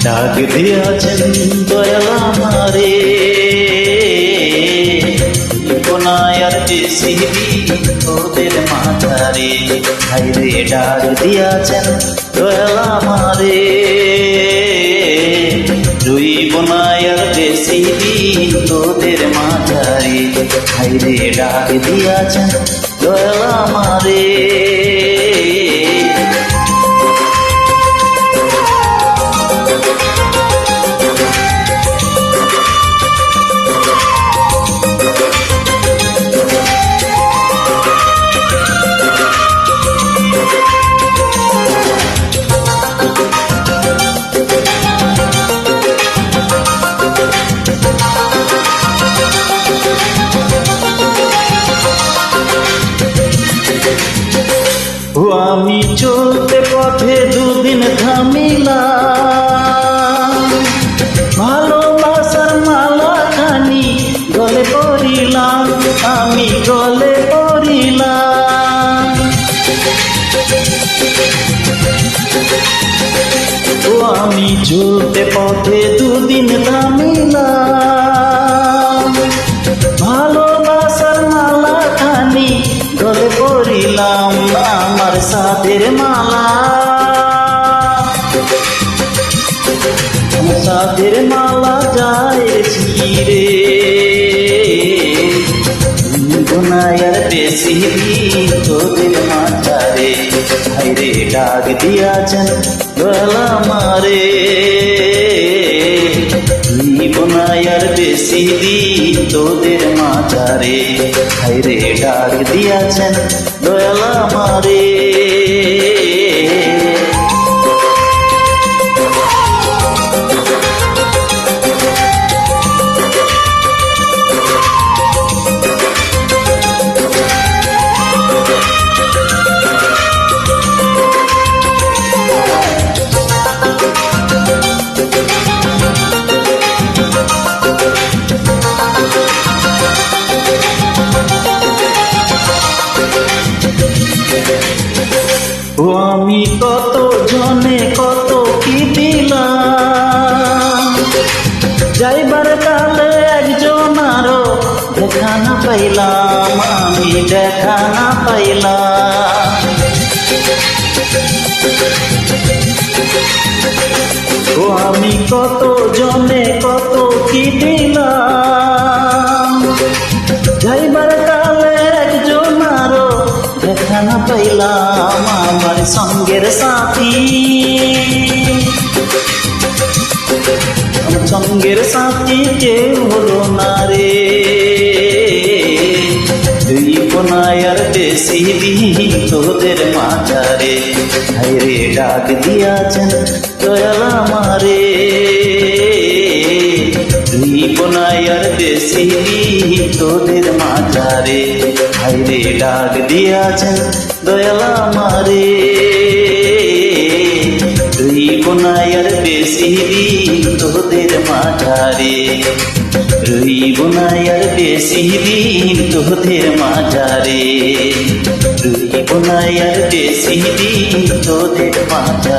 ডাক দিয়াছেন দয়াল আমারে, কোনায়ার জেসিবি তোদের মাথারে। হাইরে ডাক দিয়াছেন দয়াল আমারে, দুই বোনায়ার জেসিবি তোদের মাথারে। হাইরে ডাক দিয়াছেন দয়াল আমারে। আমি চলতে পথে দুদিন থামিলাম, ভালোবাসার মালা খানি গলে পড়িলাম, আমি গলে পড়িলাম। আমি চলতে পথে দুদিন থামিলাম, ভালোবাসার মালা খানি গলে পড়িলাম। আমার সাথের মালা, আমার সাথের মালা যায় ছিঁড়ে, গুনায়ার বেশি তোদের মাথারে। হাইরে ডাক দিয়াছেন দয়াল আমারে, গুনায়ার বেশি তোদের মাথারে। হাইরে ডাক দিয়াছেন দয়াল আমারে। আমি কত জনে কত কি দিলাম, যাইবার কালে একজন আরো দেখা না পাইলাম, আমি দেখা না পাইলাম। আমি কত জনে কত কি দিলাম, যাইবার কালে একজন আরো দেখা না পাইলাম। আমার সঙ্গের সাথী, আমার সঙ্গের সাথী কেউ হলো না রে, দুই বোনায়ার বেশি তোদের মাথারে। হাইরে ডাক দিয়াছেন দয়াল আমারে, দুই বোনায়ার বেশি তোদের মাথারে। হাইরে ডাক দিয়াছেন দয়াল আমারে, দুই বোনায়ার বেশি তোদের মাথারে। দুই বোনায়ার বেশি তোদের মাঝারে, দুই বোনায়ার বেশি তোদের মাঝারে।